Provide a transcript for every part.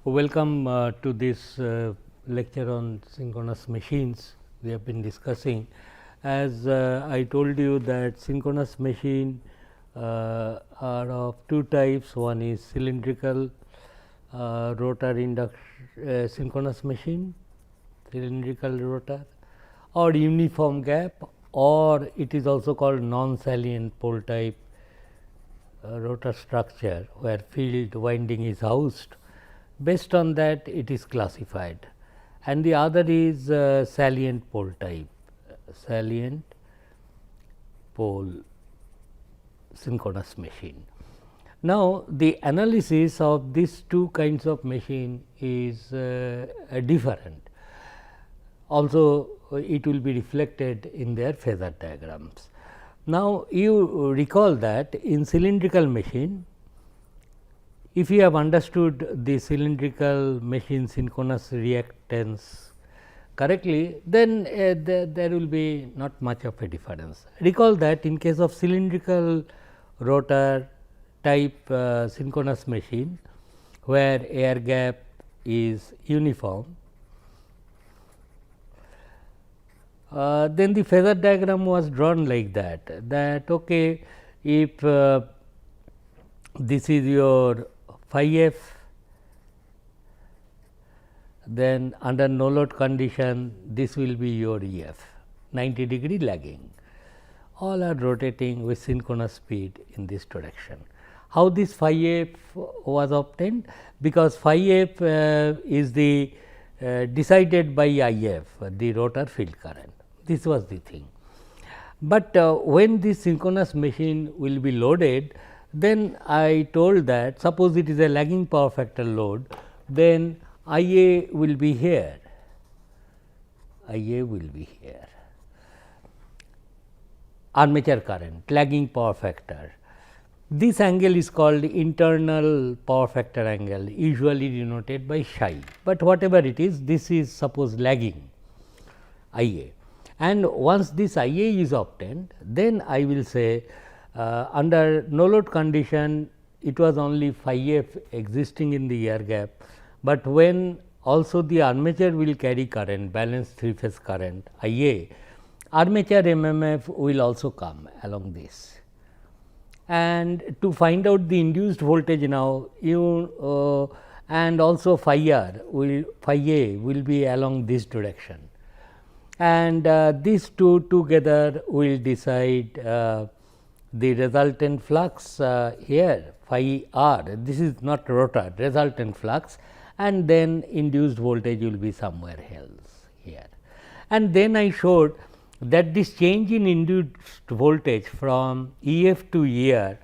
Welcome to this lecture on synchronous machines. We have been discussing, as I told you, that synchronous machine are of two types. One is cylindrical rotor synchronous machine, cylindrical rotor, or uniform gap, or it is also called non-salient pole type rotor structure, where field winding is housed. Based on that, it is classified, and the other is salient pole type, salient pole synchronous machine. Now, the analysis of these two kinds of machine is different. Also, it will be reflected in their phasor diagrams. Now, you recall that in cylindrical machine, if you have understood the cylindrical machine synchronous reactance correctly, then there will be not much of a difference. Recall that in case of cylindrical rotor type synchronous machine, where air gap is uniform, then the phasor diagram was drawn like that okay, if this is your phi f, then under no load condition this will be your E f, 90 degree lagging. All are rotating with synchronous speed in this direction. How this phi f was obtained? Because phi f is the decided by I f, the rotor field current. This was the thing. But when this synchronous machine will be loaded, then I told that suppose it is a lagging power factor load, then I a will be here, I a will be here. Armature current, lagging power factor. This angle is called internal power factor angle, usually denoted by psi, but whatever it is, this is suppose lagging I a. And once this I a is obtained, then I will say under no load condition, it was only phi f existing in the air gap, but when also the armature will carry current, balanced three phase current I a, armature MMF will also come along this. And to find out the induced voltage now, you and also phi r will, phi a will be along this direction, and these two together will decide the resultant flux here phi r, this is not rotor, resultant flux, and then induced voltage will be somewhere else here. And then I showed that this change in induced voltage from E f to E r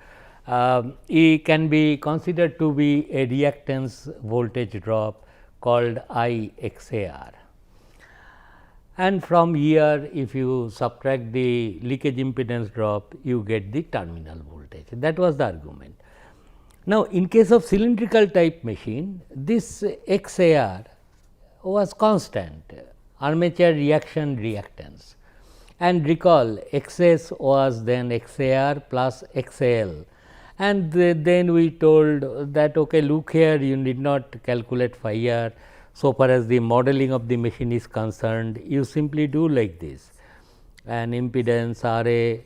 can be considered to be a reactance voltage drop called I x a r. And from here, if you subtract the leakage impedance drop, you get the terminal voltage. That was the argument. Now, in case of cylindrical type machine, this x a r was constant, armature reaction reactance, and recall x s was then x a r plus x a l, and then we told that okay, look here, you need not calculate phi r. So far as the modeling of the machine is concerned, you simply do like this, and impedance R A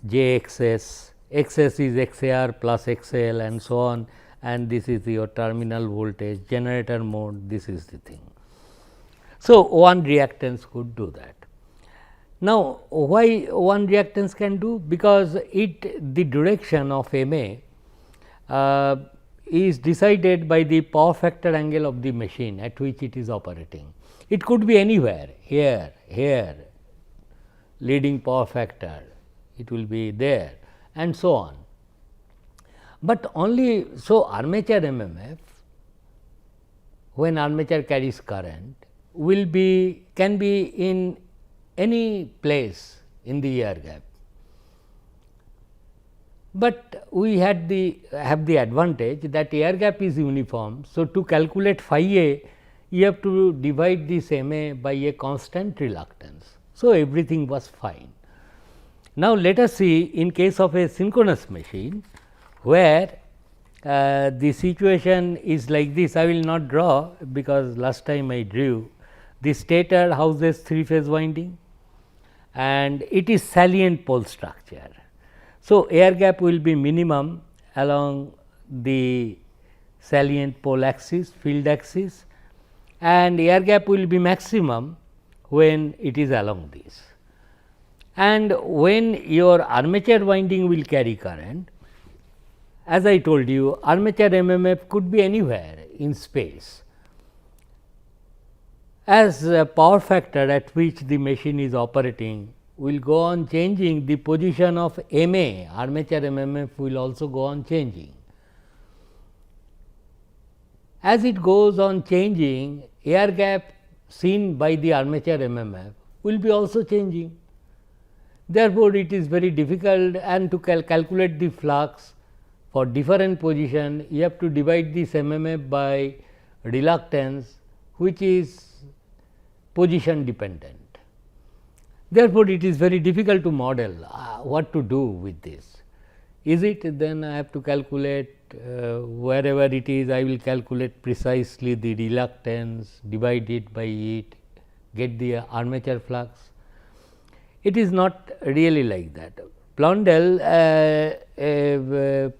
J x s, x s is x a r plus x a l and so on, and this is your terminal voltage, generator mode, this is the thing. So, one reactance could do that. Now, why one reactance can do? Because the direction of M A is decided by the power factor angle of the machine at which it is operating. It could be anywhere, here, here, leading power factor, it will be there, and so on. But only so armature MMF, when armature carries current, can be in any place in the air gap. But we have the advantage that air gap is uniform. So, to calculate phi a, you have to divide this M A by a constant reluctance. So, everything was fine. Now, let us see in case of a synchronous machine, where the situation is like this. I will not draw, because last time I drew. The stator houses 3 phase winding and it is salient pole structure. So, air gap will be minimum along the salient pole axis, field axis, and air gap will be maximum when it is along this. And when your armature winding will carry current, as I told you, armature MMF could be anywhere in space. As a power factor at which the machine is operating will go on changing, the position of MA, armature MMF, will also go on changing. As it goes on changing, air gap seen by the armature MMF will be also changing. Therefore, it is very difficult, and to calculate the flux for different position, you have to divide this MMF by reluctance, which is position dependent. Therefore, it is very difficult to model what to do with this. Is it, then I have to calculate wherever it is, I will calculate precisely the reluctance, divide it by it, get the armature flux. It is not really like that. Blondel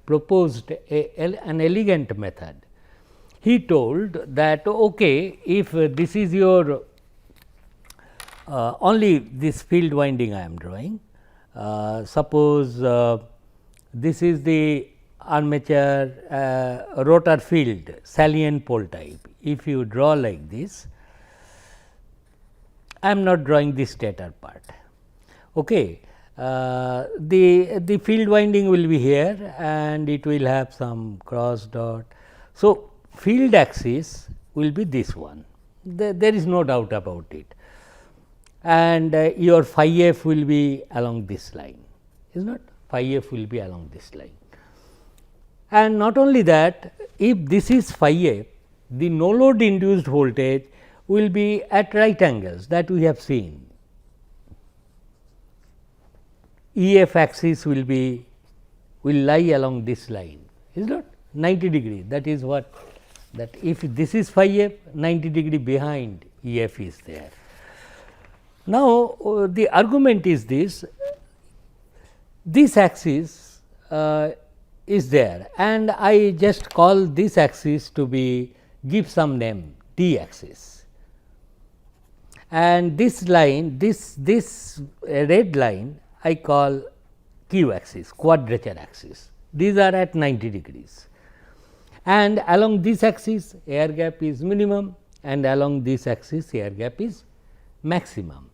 proposed an elegant method. He told that okay, if this is your only this field winding I am drawing, suppose this is the armature rotor field salient pole type. If you draw like this, I am not drawing the stator part. Okay. The field winding will be here and it will have some cross dot. So, field axis will be this one, there is no doubt about it, and your phi f will be along this line, is not, phi f will be along this line. And not only that, if this is phi f, the no load induced voltage will be at right angles, that we have seen. E f axis will lie along this line, is not 90 degree, that is what, that if this is phi f, 90 degree behind E f is there. Now, the argument is this axis is there, and I just call this axis to be, give some name, D axis, and this line, this red line I call Q axis, quadrature axis. These are at 90 degrees, and along this axis air gap is minimum, and along this axis air gap is maximum.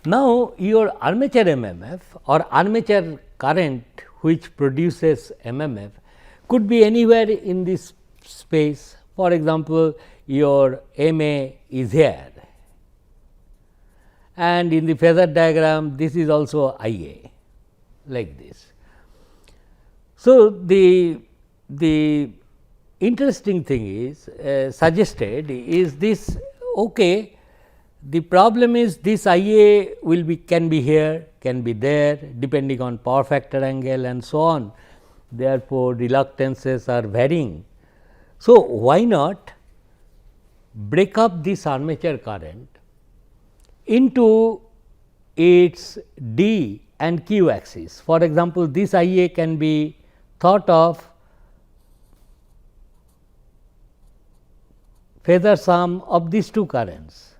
Now, your armature MMF or armature current which produces MMF could be anywhere in this space. For example, your MA is here, and in the phasor diagram this is also IA, like this. So, the interesting thing is suggested is this, okay, the problem is this IA will be, can be here, can be there, depending on power factor angle and so on. Therefore, reluctances are varying. So, why not break up this armature current into its D and Q axis. For example, this IA can be thought of phasor sum of these two currents,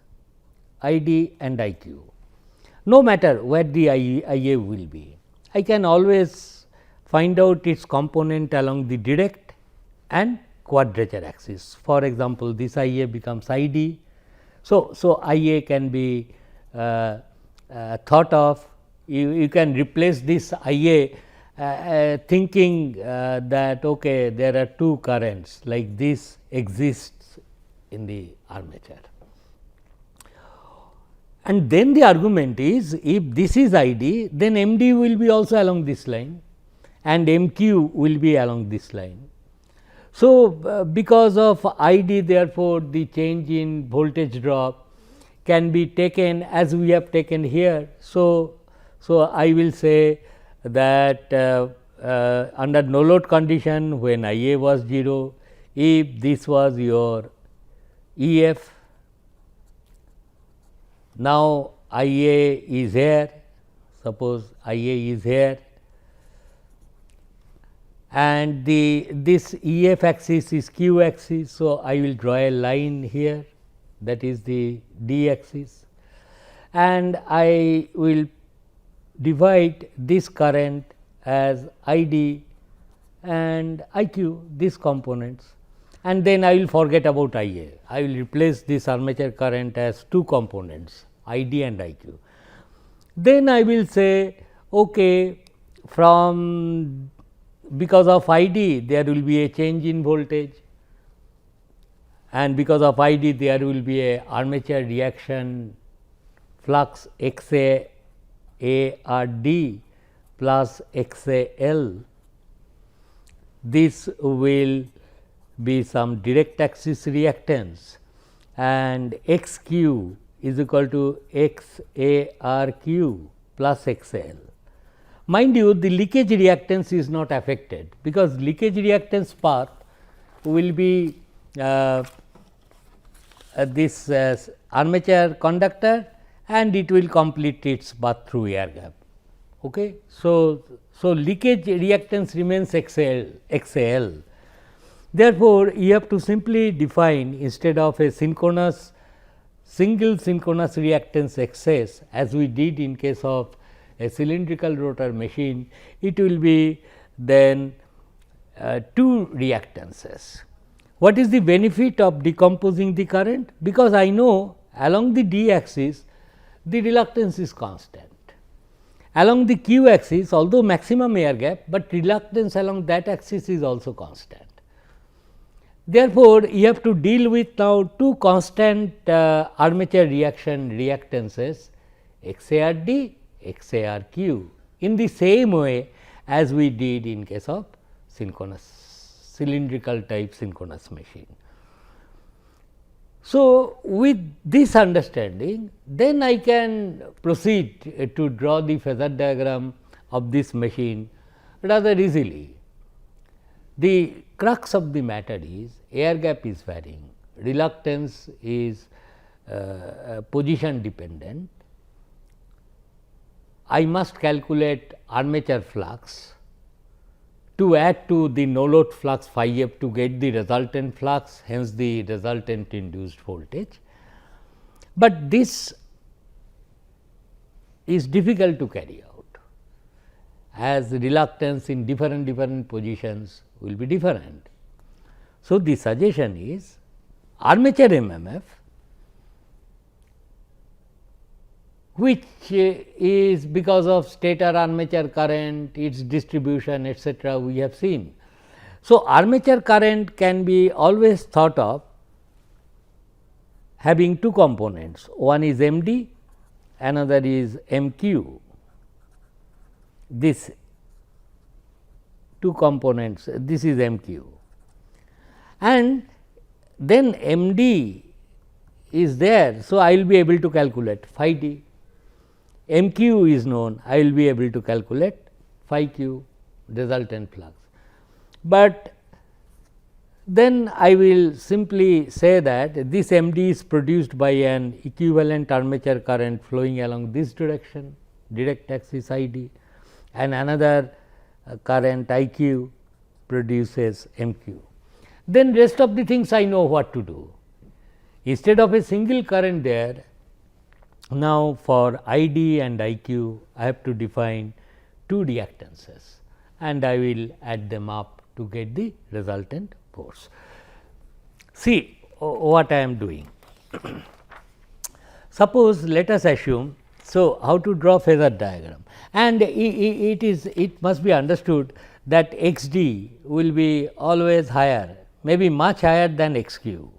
ID and IQ. No matter where the IA will be, I can always find out its component along the direct and quadrature axis. For example, this IA becomes ID. So, IA can be thought of, you can replace this IA thinking that okay, there are two currents like this exists in the armature. And then the argument is, if this is ID, then MD will be also along this line and MQ will be along this line. So, because of ID, therefore, the change in voltage drop can be taken as we have taken here. So, I will say that under no load condition when I A was 0, if this was your E f, now I A is here, suppose I A is here, and this E f axis is q axis. So, I will draw a line here, that is the d axis, and I will divide this current as I d and I q, these components, and then I will forget about I A. I will replace this armature current as two components, I d and I q. Then I will say, okay, from because of I d there will be a change in voltage, and because of I d there will be a armature reaction flux x a r d plus x a l. This will be some direct axis reactance, and x q is equal to x a r q plus x a l. Mind you, the leakage reactance is not affected, because leakage reactance path will be this armature conductor, and it will complete its path through air gap. Okay. So, leakage reactance remains x a l. Therefore, you have to simply define, instead of a synchronous single synchronous reactance x s, as we did in case of a cylindrical rotor machine, it will be then two reactances. What is the benefit of decomposing the current? Because I know along the d axis the reluctance is constant. Along the q axis, although maximum air gap, but reluctance along that axis is also constant. Therefore, you have to deal with now two constant armature reaction reactances x a r d, x a r q, in the same way as we did in case of synchronous cylindrical type synchronous machine. So, with this understanding, then I can proceed to draw the phasor diagram of this machine rather easily. The crux of the matter is air gap is varying, reluctance is position dependent. I must calculate armature flux to add to the no load flux phi f to get the resultant flux, hence the resultant induced voltage. But this is difficult to carry out, as reluctance in different positions will be different. So, the suggestion is armature MMF, which is because of stator armature current, its distribution, etc., we have seen. So, armature current can be always thought of having two components, one is M d, another is M q. This two components, this is M q, and then M d is there. So, I will be able to calculate phi d. M q is known, I will be able to calculate phi q resultant flux. But then I will simply say that this M d is produced by an equivalent armature current flowing along this direction, direct axis I d, and another current I q produces M q. Then rest of the things I know what to do. Instead of a single current there, now for I d and I q, I have to define two reactances, and I will add them up to get the resultant force. See what I am doing. Suppose let us assume, so how to draw phasor diagram, and it must be understood that x d will be always higher, maybe much higher than x q,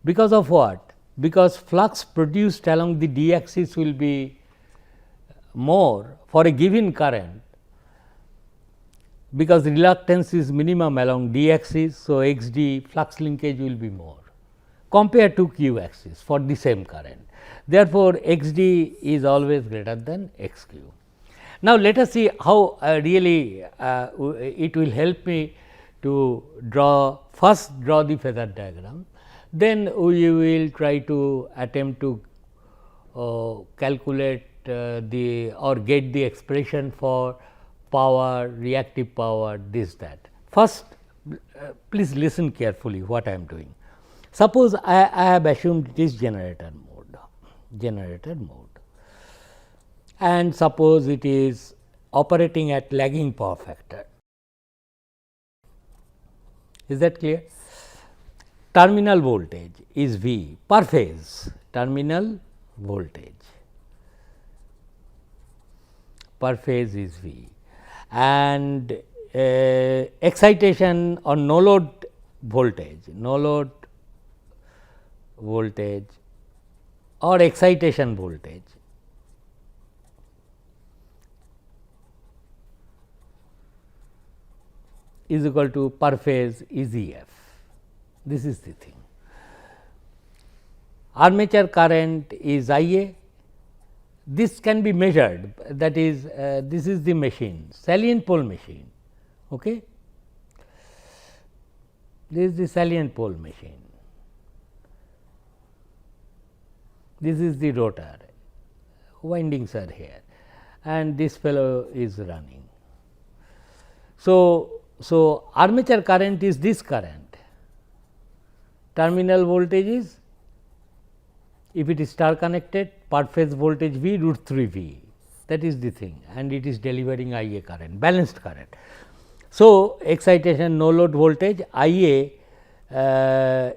because of what? Because flux produced along the d axis will be more for a given current, because reluctance is minimum along d axis. So, x d flux linkage will be more compared to q axis for the same current. Therefore, x d is always greater than x q. Now, let us see how really it will help me to first draw the phasor diagram, then we will try to attempt to calculate the or get the expression for power, reactive power, this that. First, please listen carefully what I am doing. Suppose I have assumed it is generator mode, and suppose it is operating at lagging power factor. Is that clear? Terminal voltage is V per phase, terminal voltage per phase is V, and excitation or no load voltage or excitation voltage is equal to per phase is EF. This is the thing. Armature current is IA. This can be measured, that is this is the machine, salient pole machine. Okay. This is the salient pole machine. This is the rotor, windings are here, and this fellow is running. So, armature current is this current, terminal voltage is, if it is star connected, per phase voltage V root 3 V, that is the thing, and it is delivering IA current, balanced current. So, excitation no load voltage IA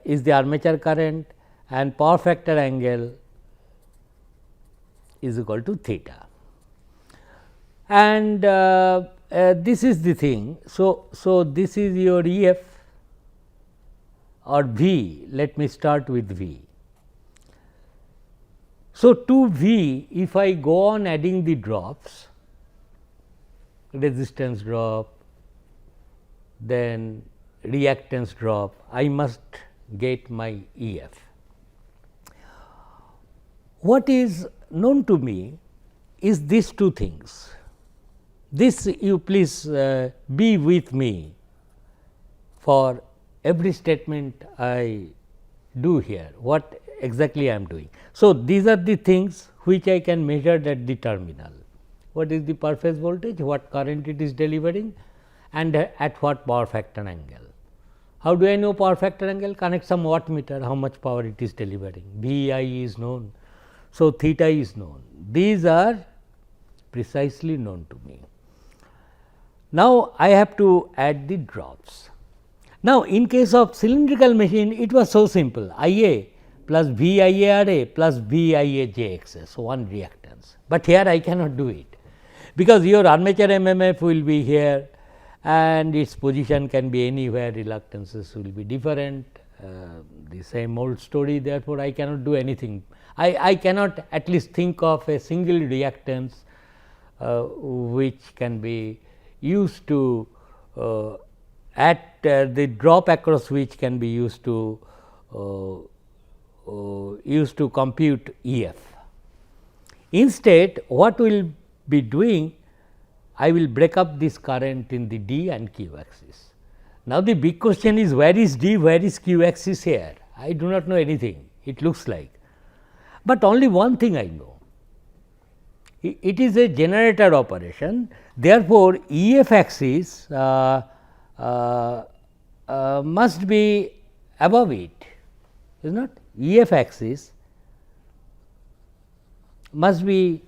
is the armature current, and power factor angle is equal to theta, and this is the thing. So, this is your EF or V, let me start with V. So, to V, if I go on adding the drops, resistance drop, then reactance drop, I must get my EF. What is known to me is these two things. This you please be with me for every statement I do here, what exactly I am doing. So, these are the things which I can measure at the terminal. What is the per phase voltage, what current it is delivering, and at what power factor angle. How do I know power factor angle? Connect some wattmeter, how much power it is delivering, V I is known. So, theta is known. These are precisely known to me. Now, I have to add the drops. Now, in case of cylindrical machine, it was so simple, IA plus V IA RA plus V IA JXS, one reactance. But here I cannot do it, because your armature MMF will be here and its position can be anywhere, reluctances will be different, the same old story. Therefore, I cannot do anything. I cannot at least think of a single reactance which can be used to at the drop across which can be used to compute EF. Instead, what we will be doing, I will break up this current in the D and Q axis. Now, the big question is, where is D, where is Q axis here? I do not know anything, it looks like, but only one thing I know, it is a generator operation. Therefore, EF axis must be above it, is not? EF axis must be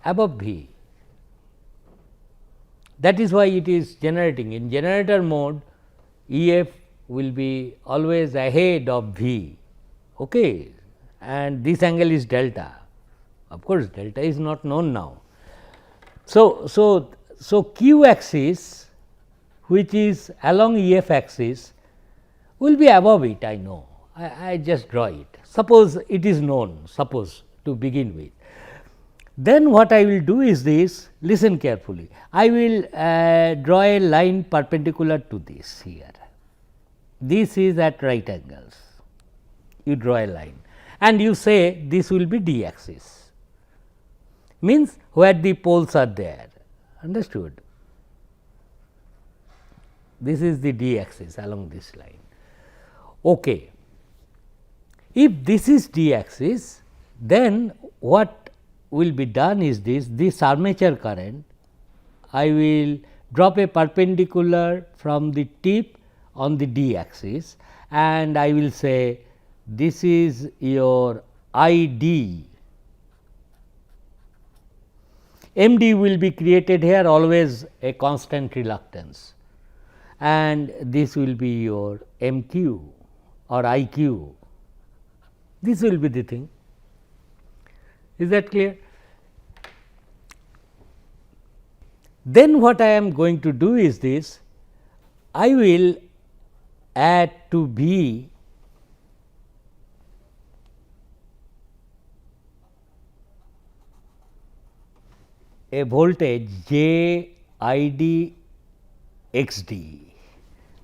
above V. That is why it is generating. In generator mode, EF will be always ahead of V, okay, and this angle is delta. Of course, delta is not known now. So Q axis, which is along EF axis, will be above it, I know. I just draw it. Suppose it is known, suppose to begin with. Then what I will do is this, listen carefully. I will draw a line perpendicular to this here. This is at right angles. You draw a line and you say this will be D axis. means where the poles are there, understood. This is the d axis along this line. Okay. If this is d axis, then what will be done is this armature current, I will drop a perpendicular from the tip on the d axis, and I will say this is your I d. M d will be created here, always a constant reluctance, and this will be your M q or I q. This will be the thing. Is that clear? Then what I am going to do is this, I will add to V a voltage J I d x d.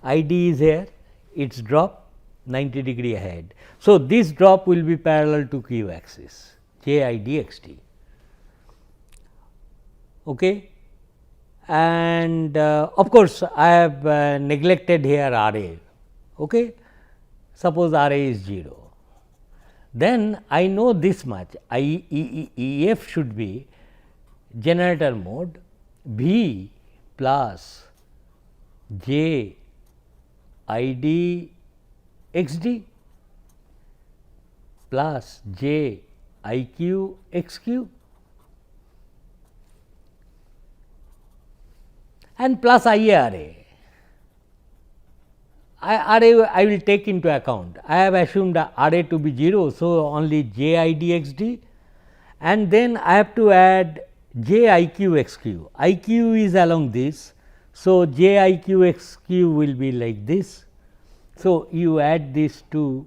I d is here, its drop 90 degree ahead. So, this drop will be parallel to q axis J I d x d. Okay. And of course, I have neglected here R A. Okay. Suppose R A is 0. Then I know this much, E f should be generator mode V plus J I d x d plus J I q x q and plus I A R A. R A I will take into account. I have assumed R A to be 0. So, only J I d x d, and then I have to add J I q x q. I q is along this. So, J I q x q will be like this. So, you add this to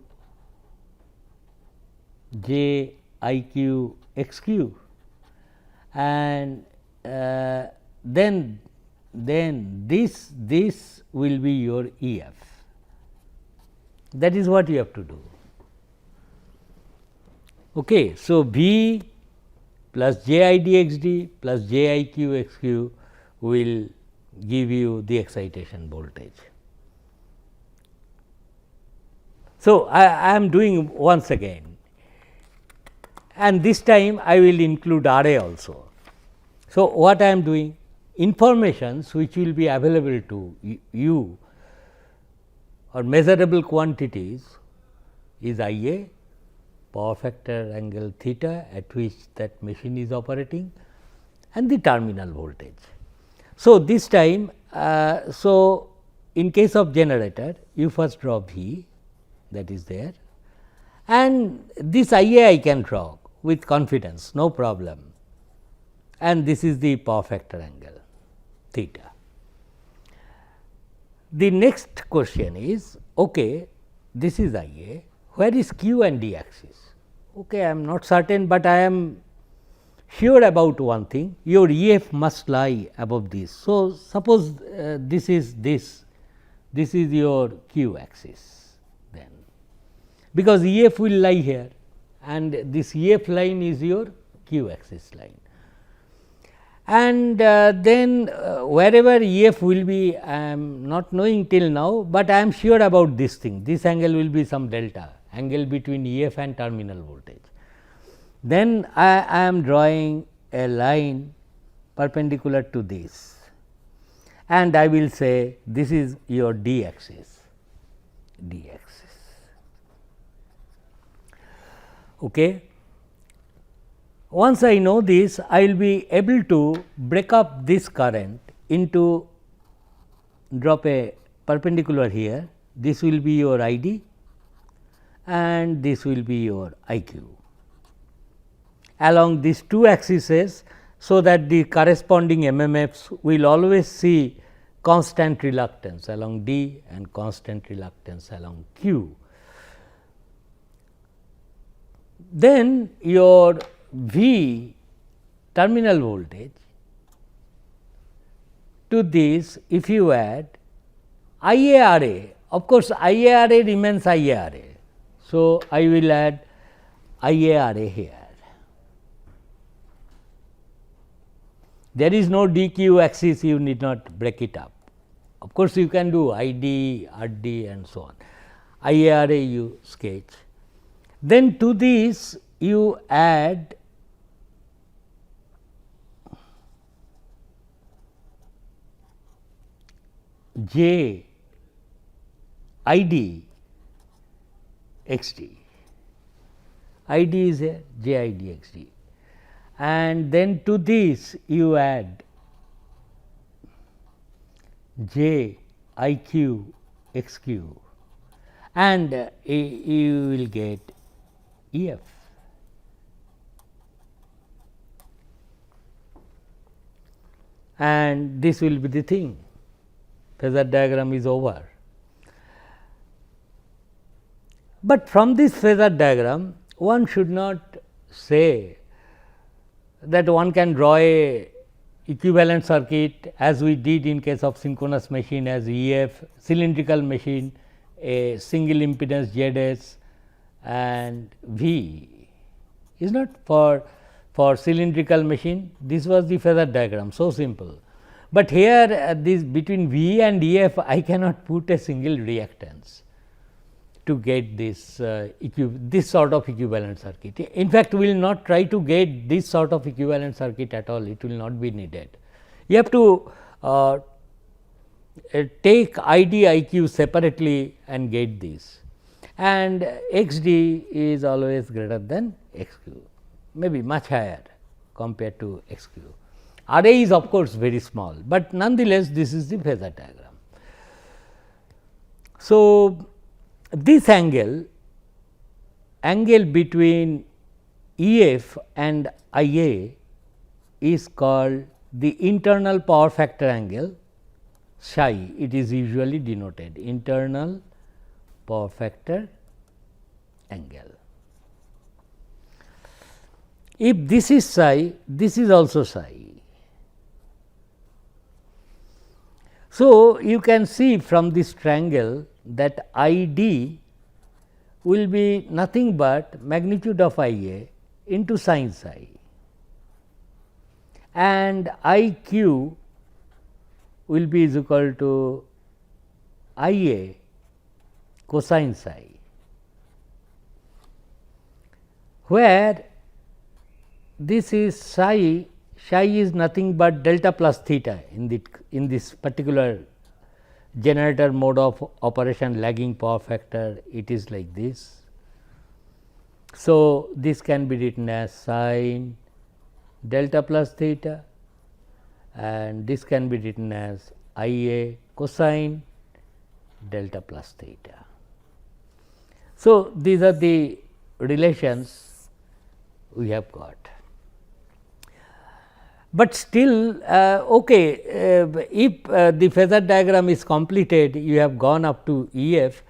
J I q x q, and then this will be your E f. That is what you have to do. Okay. So, V plus J I d x d plus J I q x q will give you the excitation voltage. So, I am doing once again, and this time I will include R A also. So, what I am doing? Informations which will be available to you or measurable quantities is I A, power factor angle theta at which that machine is operating, and the terminal voltage. So, this time, so in case of generator, you first draw V, that is there, and this I A I can draw with confidence, no problem, and this is the power factor angle theta. The next question is, okay, this is I A, where is q and d axis? Okay, I am not certain, but I am sure about one thing, your E f must lie above this. So, suppose this is your q axis then, because E f will lie here and this E f line is your q axis line. And then wherever E f will be, I am not knowing till now, but I am sure about this thing, this angle will be some delta, angle between E f and terminal voltage. Then I am drawing a line perpendicular to this, and I will say this is your d axis, Okay. Once I know this, I will be able to break up this current into, drop a perpendicular here, this will be your I d and this will be your I q along these two axes, so that the corresponding MMFs will always see constant reluctance along d and constant reluctance along q. Then your V terminal voltage to this, if you add I A R A, of course, I A R A remains I A R A. So, I will add I A R A here. There is no DQ axis, you need not break it up. Of course, you can do ID, RD and so on. IARA you sketch. Then to this you add J ID XD. ID is a J ID XD, and then to this you add J IQ XQ, and you will get EF. And this will be the thing, phasor diagram is over. But from this phasor diagram, one should not say that one can draw a equivalent circuit as we did in case of synchronous machine as EF, cylindrical machine, a single impedance ZS and V is not for cylindrical machine. This was the phasor diagram, so simple. But here this between V and EF I cannot put a single reactance to get this this sort of equivalent circuit. In fact, we will not try to get this sort of equivalent circuit at all, it will not be needed. You have to take ID IQ separately and get this, and XD is always greater than XQ, maybe much higher compared to XQ. RA is of course very small, but nonetheless this is the phasor diagram. So, this angle between EF and IA is called the internal power factor angle, psi. It is usually denoted internal power factor angle. If this is psi, this is also psi. So, you can see from this triangle that ID will be nothing but magnitude of IA into sin psi, and IQ will be is equal to IA cosine psi, where this is psi is nothing but delta plus theta in this particular generator mode of operation lagging power factor, it is like this. So, this can be written as sin delta plus theta, and this can be written as IA cosine delta plus theta. So, these are the relations we have got. But still if the phasor diagram is completed, you have gone up to EF,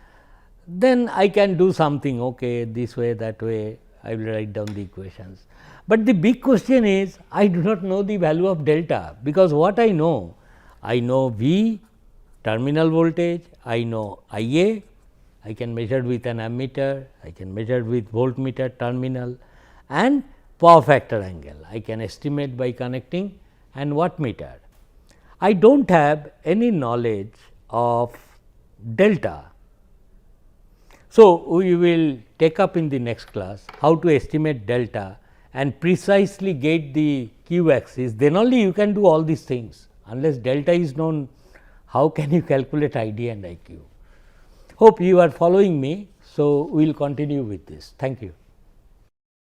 then I can do something this way, that way, I will write down the equations. But the big question is, I do not know the value of delta, because what I know V terminal voltage, I know IA, I can measure with an ammeter, I can measure with voltmeter terminal, and power factor angle I can estimate by connecting and wattmeter. I do not have any knowledge of delta. So, we will take up in the next class how to estimate delta and precisely get the q axis, then only you can do all these things. Unless delta is known, how can you calculate ID and IQ? Hope you are following me. So, we will continue with this. Thank you.